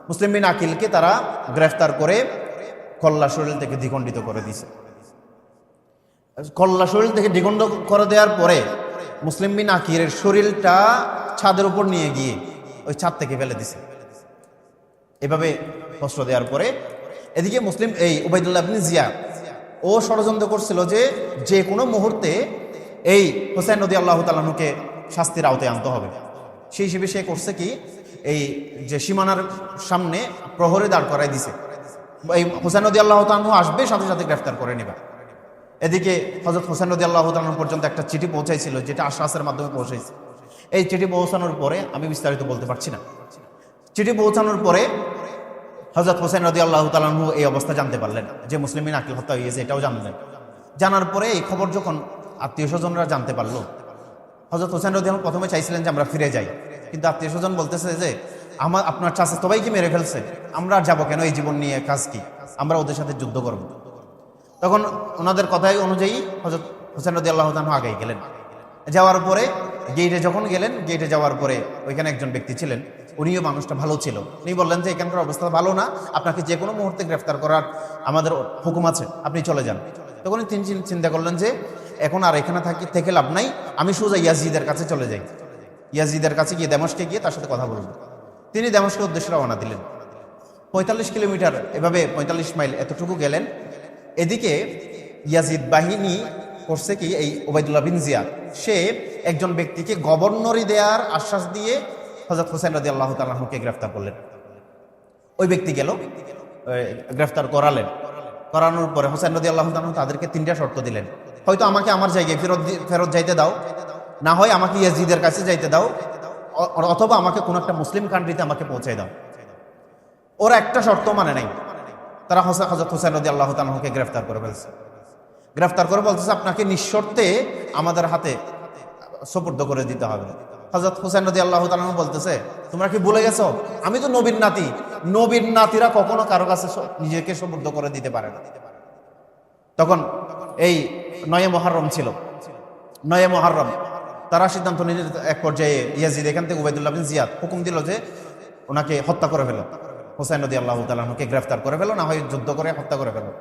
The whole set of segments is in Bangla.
মুসলিম বিন আকিলকে তারা গ্রেফতার করে কল্লা শরীর থেকে দ্বিখণ্ডিত করে দিয়েছে। কল্লা শরীর থেকে দ্বিখণ্ড করে দেওয়ার পরে মুসলিম বিন আকিলের শরীরটা ছাদের উপর নিয়ে গিয়ে ওই ছাদ থেকে ফেলে দিছে। এভাবে কষ্ট দেওয়ার পরে এদিকে মুসলিম এই উবাইদুল্লাহ ইবনে জিয়াদ ও ষড়যন্ত্র করছিল যে যে কোনো মুহূর্তে এই হুসাইন রাদিয়াল্লাহু তাআলা আনহুকে শাস্তির আওতায় আনতে হবে। সেই হিসেবে সে করছে কি, এই যে সীমানার সামনে প্রহরে দাঁড় করাই দিছে, এই হুসাইন রাদিয়াল্লাহু তাআলা আনহু আসবে সাথে সাথে গ্রেফতার করে নেবা। এদিকে হযরত হুসাইন রাদিয়াল্লাহু তাআলা আনহু পর্যন্ত একটা চিঠি পৌঁছাইছিল, যেটা আশরাসের মাধ্যমে পৌঁছাইছে। এই চিঠি পৌঁছানোর পরে আমি বিস্তারিত বলতে পারছি না। চিঠি পৌঁছানোর পরে হযরত হুসাইন রাদিয়াল্লাহু তাআলা আনহু এই অবস্থা জানতে পারলেন যে মুসলিম বিন আকিল হত্যা হয়েছে, এটাও জানলেন। জানার পরে এই খবর যখন আত্মীয় স্বজনরা জানতে পারলো, হযরত হুসাইন রাদিয়াল্লাহু আনহু প্রথমে চাইছিলেন যে আমরা ফিরে যাই, কিন্তু আত্মীয় স্বজন বলতেছে যে আপনার চাচা সবাইকে মেরে ফেলছে, আমরা আর যাবো কেন, এই জীবন নিয়ে কাজ কি, আমরা ওদের সাথে যুদ্ধ করব। তখন ওনাদের কথাই অনুযায়ী হযরত হুসাইন রাদিয়াল্লাহু তাআলা আনহু আগেই গেলেন। যাওয়ার পরে গেটে যখন গেলেন, গেটে যাওয়ার পরে ওইখানে একজন ব্যক্তি ছিলেন, উনিও মানুষটা ভালো ছিল। উনি বললেন যে এখানকার অবস্থা ভালো না, আপনাকে যে কোনো মুহূর্তে গ্রেফতার করার আমাদের হুকুম আছে, আপনি চলে যান। তখন তিনি চিন্তা করলেন যে এখন আর এখানে থেকে লাভ নাই, আমি সোজা ইয়াজিদের কাছে চলে যাই, ইয়াজিদের কাছে গিয়ে দামেস্কে গিয়ে তার সাথে কথা বলব। তিনি দামেস্কের উদ্দেশ্যে রওনা দিলেন। 45 কিলোমিটার, এভাবে 45 মাইল এতটুকু গেলেন। এদিকে ইয়াজিদ বাহিনী করছে কি, এই উবাইদুল্লাহ বিন জিয়াদ সে একজন ব্যক্তিকে গভর্নরি দেওয়ার আশ্বাস দিয়ে হযরত হুসাইন রাদিয়াল্লাহু তাআলা আনহুকে গ্রেফতার করলেন। ওই ব্যক্তি গেল, গ্রেফতার করালেন। করানোর পরে হুসাইন রাদিয়াল্লাহু তাআলা আনহু তাদেরকে 3টা শর্ত দিলেন। হয়তো আমাকে আমার জায়গায় ফেরত যাইতে দাও, না হয় আমাকে ইয়াজিদের কাছে যাইতে দাও, অথবা আমাকে কোনো একটা মুসলিম কান্ট্রিতে আমাকে পৌঁছায় দাও। ওরা একটা শর্ত মানে নাই। তারা হযরত হুসাইন রাদিয়াল্লাহু তাআলা আনহুকে গ্রেফতার করে ফেলছে। গ্রেফতার করে বলতেছে আপনাকে নিঃশর্তে আমাদের হাতে সুপুর্দ করে দিতে হবে। হযরত হুসাইন রাদিয়াল্লাহু তাআলা আনহু বলতেছে, তোমরা কি ভুলে গেছো আমি তো নবীর নাতি, নবীর নাতিরা কখনো কারো কাছে নিজেকে সুপুর্দ করে দিতে পারে না। তখন এই 9 মুহররম ছিল, 9 মুহররম তারা সিদ্ধান্ত নিয়ে এক পর্যায়ে ইয়াজিদ এখান থেকে উবাইদুল্লাহ বিন জিয়াদ হুকুম দিল যে ওনাকে হত্যা করে ফেলো, হুসাইন রাদিয়াল্লাহু তাআলা আনহুকে গ্রেফতার করে ফেলো, না হয় যুদ্ধ করে হত্যা করে ফেলো।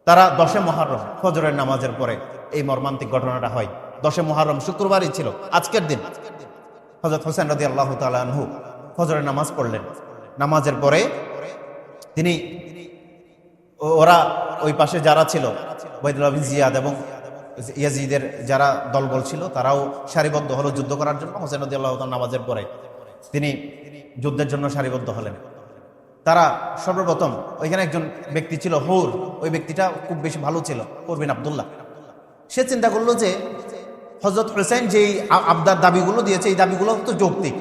তারা 10 মুহররম ফজরের নামাজের পরে এই মর্মান্তিক ঘটনাটা হয়। 10 মুহররম শুক্রবারই ছিল, আজকের দিন। হযরত হুসাইন রাদিয়াল্লাহু তাআলা আনহু ফজরের নামাজ পড়লেন। নামাজের পরে তিনি ওরা ওই পাশে যারা ছিল উবাইদুল্লাহ বিন জিয়াদ এবং ইয়াজিদের যারা দলবল ছিল, তারাও সারিবদ্ধ হলো যুদ্ধ করার জন্য। হুসাইন রাদিয়াল্লাহু তাআলা নামাজের পরে তিনি যুদ্ধের জন্য সারিবদ্ধ হলেন। তারা সর্বপ্রথম ওইখানে একজন ব্যক্তি ছিল হুর, ওই ব্যক্তিটা খুব বেশি ভালো ছিল, হুর বিন আব্দুল্লাহ। সে চিন্তা করলো যে হযরত হুসাইন যেই আবদার দাবিগুলো দিয়েছে, এই দাবিগুলো তো যৌক্তিক,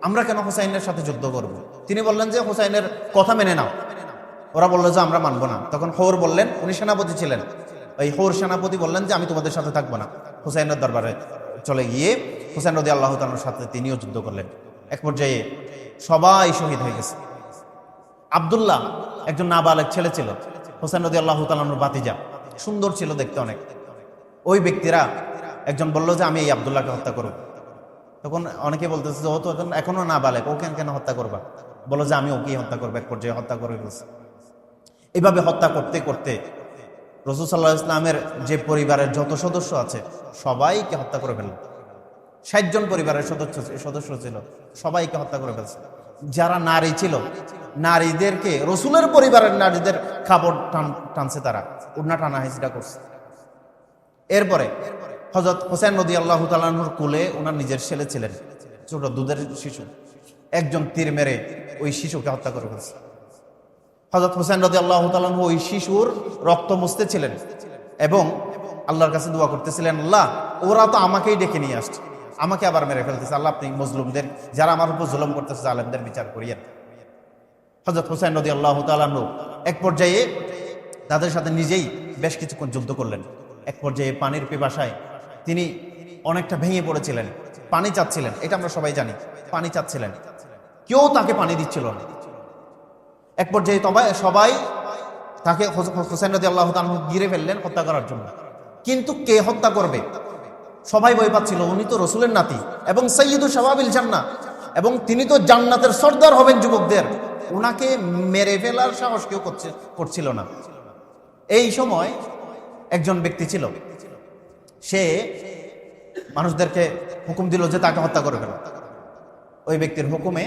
আমরা কেন হুসাইনের সাথে যুদ্ধ করব। তিনি বললেন যে হুসাইনের কথা মেনে নাও। ওরা বললো যে আমরা মানবো না। তখন হুর বললেন, উনি সেনাপতি ছিলেন, ওই হুর সেনাপতি বললেন যে আমি তোমাদের সাথে থাকবো না। হুসাইনের দরবারে চলে গিয়ে হুসাইন রাদিয়াল্লাহু তাআলার সাথে তিনিও যুদ্ধ করলেন। এক পর্যায়ে সবাই শহীদ হয়ে গেছে। আব্দুল্লাহ একজন নাবালেগ ছেলে ছিল, হুসাইন রাদিয়াল্লাহু তাআলার ভাতিজা, সুন্দর ছিল দেখতে অনেক। ওই ব্যক্তিরা একজন বলল যে আমি এই আব্দুল্লাহকে হত্যা করব। তখন অনেকে বলতেছে যে ও তো এখনো নাবালেগ, ওকে কেন হত্যা করবা, বলো যে আমি ওকেই হত্যা করবো। এক পর্যায়ে হত্যা করে ফেলছে। এইভাবে হত্যা করতে করতে রাসূল সাল্লাল্লাহু আলাইহি ওয়াসাল্লামের যে পরিবারের যত সদস্য আছে সবাইকে হত্যা করে ফেলল। 60 জন পরিবারের সদস্য ছিল, সবাইকে হত্যা করে ফেলছে। যারা নারী ছিল, নারীদেরকে, রসুলের পরিবারের নারীদের কাপড় টানছে, তারা উড়না টানা হেঁচড়া করছে। এরপরে হযরত হুসাইন রাদিয়াল্লাহু তাআলা আনহুর কোলে ওনার নিজের ছেলে ছিলেন, ছোট দুধের শিশু, একজন তীর মেরে ওই শিশুকে হত্যা করে ফেলছে। হযরত হুসাইন রাদিয়াল্লাহু তাআলা আনহু ওই শিশুর রক্ত মুছতে ছিলেন এবং আল্লাহর কাছে দোয়া করতেছিলেন, আল্লাহ ওরা তো আমাকেই ডেকে নিয়ে আসছে, আমাকে আবার মেরে ফেলতেছে, আল্লাহ আপনি মজলুমদের, যারা আমার উপর জুলুম করতেছে, জালেমদের বিচার করিয়েন। হযরত হুসাইন রাদিয়াল্লাহু তাআলা আনহু এক পর্যায়ে তাদের সাথে নিজেই বেশ কিছুক্ষণ যুদ্ধ করলেন। এক পর্যায়ে পানির পিপাসায় তিনি অনেকটা ভেঙে পড়েছিলেন, পানি চাচ্ছিলেন, এটা আমরা সবাই জানি, পানি চাচ্ছিলেন, কেউ তাকে পানি দিচ্ছিল না। এক পর্যায়ে সবাই তাকে হুসাইন রাদিয়াল্লাহু তাআলা আনহু ঘিরে ফেললেন হত্যা করার জন্য। কিন্তু কে হত্যা করবে সবাই ভয় পাচ্ছিল, উনি তো রসুলের নাতি এবং সাইয়্যিদু শাবাবিল জান্নাহ, এবং তিনি তো জান্নাতের সর্দার হবেন যুবকদের, ওনাকে মেরে ফেলার সাহস কেউ করছিল না। এই সময় একজন ব্যক্তি ছিল, সে মানুষদেরকে হুকুম দিল যে তাকে হত্যা করে ফেলো। ওই ব্যক্তির হুকুমে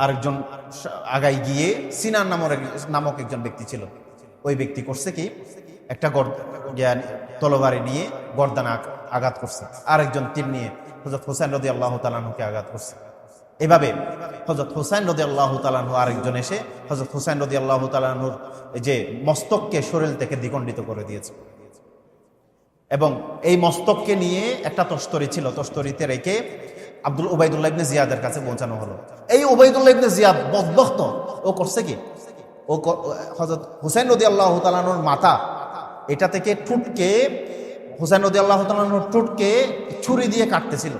আরেকজন আগাই গিয়ে সিনান নামক একজন ব্যক্তি ছিল। ওই ব্যক্তি করছে কি, একটা তলবারি নিয়ে গর্দানে আঘাত করছে, আরেকজন তীর নিয়ে হযরত হুসাইন রাদিয়াল্লাহু তাআলা আনহুকে আঘাত করছে। এভাবে হযরত হুসাইন রাদিয়াল্লাহু তাআলা আনহু আরেকজন এসে হযরত হুসাইন রাদিয়াল্লাহু তাআলা আনহুর যে মস্তককে শরীর থেকে দ্বিখণ্ডিত করে দিয়েছে। এবং এই মস্তককে নিয়ে একটা তস্তরি ছিল, তস্তরিতে রেখে উবাইদুল্লাহ ইবনে জিয়াদের কাছে পৌঁছানো হলো। এই উবাইদুল্লাহ ইবনে জিয়াদ বদবখত, ও করছে কি, ও হযরত হুসাইন রাদিয়াল্লাহু তাআলা আনহুর মাথা এটা থেকে ঠুটকে, হুসাইন রাদিয়াল্লাহু তাআলা আনহুর ঠুটকে ছুরি দিয়ে কাটতেছিল।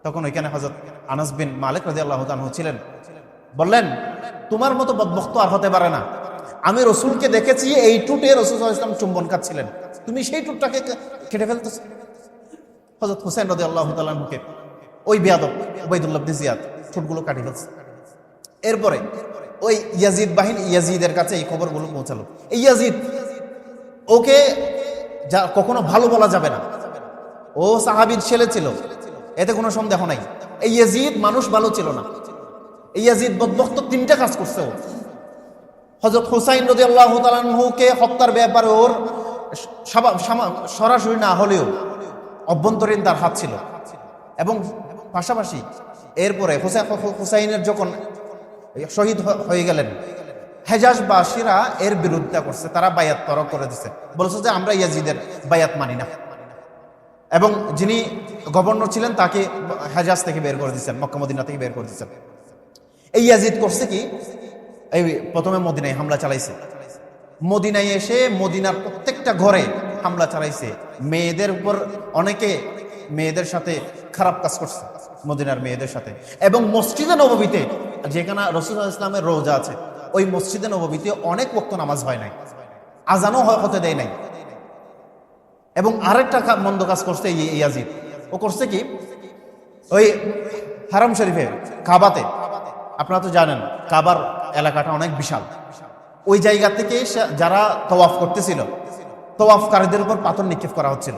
তখন ওইখানে হযরত আনাস বিন মালিক রাদিয়াল্লাহু তাআলা আনহু ছিলেন। বললেন, তোমার মতো বদবখত আর হতে পারে না। আমি রাসূলকে দেখেছি এই ঠুটে রাসূল সাল্লাল্লাহু আলাইহি ওয়াসাল্লাম চুম্বন খাচ্ছিলেন, তুমি সেই ঠুটটাকে কেটে ফেলতেছ। হযরত হুসাইন রাদিয়াল্লাহু তাআলা আনহুকে ওই বেয়াদব উবাইদুল্লাহ ইবনে জিয়াদ ঠোঁটগুলো কাটি ফেলছে। এরপরে ওই ইয়াজিদের কাছে এই খবরগুলো পৌঁছালো। এই ইয়াজিদ, ওকে কখনো ভালো বলা যাবে না, ও সাহাবীর ছেলে ছিল, এতে কোনো সন্দেহ নাই। এই ইয়াজিদ মানুষ ভালো ছিল না। এই ইয়াজিদ বদবখত তিনটা কাজ করছে। ও হযরত হুসাইন রাদিয়াল্লাহু তাআলা আনহুকে হত্যার ব্যাপারে ওর সরাসরি না হলেও অভ্যন্তরীণ তার হাত ছিল। এবং পাশাপাশি এরপরে হুসাইনের যখন শহীদ হয়ে গেলেন, হেজাজবাসীরা এর বিরোধিতা করছে, তারা বায়াত তরক করে দিচ্ছে, বলছে যে আমরা ইয়াজিদের বায়াত মানি না। এবং যিনি গভর্নর ছিলেন তাকে হেজাজ থেকে বের করে দিচ্ছেন, মক্কা মদিনা থেকে বের করে দিচ্ছেন। এই ইয়াজিদ করছে কি, এই প্রথমে মদিনায় হামলা চালাইছে। মদিনায় এসে মদিনার প্রত্যেকটা ঘরে হামলা চালাইছে। মেয়েদের উপর অনেকে মেয়েদের সাথে খারাপ কাজ করছে, মদিনার মেয়েদের সাথে। এবং মসজিদে নববীতে, যেখানে রাসূল সাল্লাল্লাহু আলাইহি ওয়াসাল্লামের রওজা আছে, ওই মসজিদে নববীতে অনেক ওয়াক্ত নামাজ হয় নাই, আজানও হতে দেয় নাই। এবং আরেকটা মন্দ কাজ করছে ইয়াজিদ। ও করছে কি, ওই হারাম শরীফে কাবাতে, আপনারা তো জানেন কাবার এলাকাটা অনেক বিশাল, ওই জায়গা থেকে যারা তওয়াফ করতেছিল, তওয়াফকারীদের উপর পাথর নিক্ষেপ করা হচ্ছিল।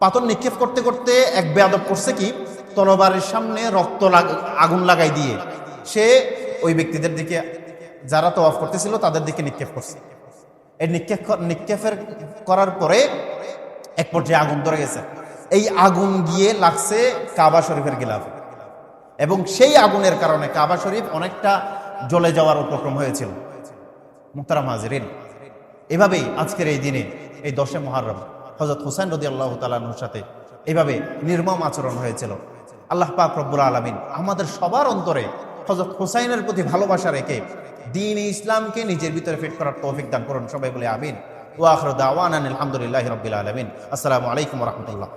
পাথর নিক্ষেপ করতে করতে এক বেয়াদব করছে কি, তরবারির সামনে আগুন লাগাই দিয়ে সে ওই ব্যক্তিদের দিকে, যারা তওয়াফ করতেছিল তাদের দিকে নিক্ষেপ করছে। এই নিক্ষেপের করার পরে এক পর্যায়ে আগুন ধরে গেছে। এই আগুন গিয়ে লাগছে কাবা শরীফের গিলাফে, এবং সেই আগুনের কারণে কাবা শরীফ অনেকটা জ্বলে যাওয়ার উপক্রম হয়েছিল। মুহতারাম হাজিরিন, এভাবেই আজকের এই দিনে, এই 10 মুহররম হযরত হুসাইন রাদিয়াল্লাহু তাআলা আনহুর সাথে এভাবে নির্মম আচরণ হয়েছিল। আল্লাহ পাক রব্বুল আলামিন আমাদের সবার অন্তরে হযরত হুসাইনের প্রতি ভালোবাসা রেখে দ্বীন ইসলামকে নিজের ভিতরে ফিট করার তৌফিক দান করুন। সবাই বলে আমিন। ওয়া আখিরু দাওয়ানা আলহামদুলিল্লাহি রাব্বিল আলামিন। আসসালামু আলাইকুম ওয়া রাহমাতুল্লাহ।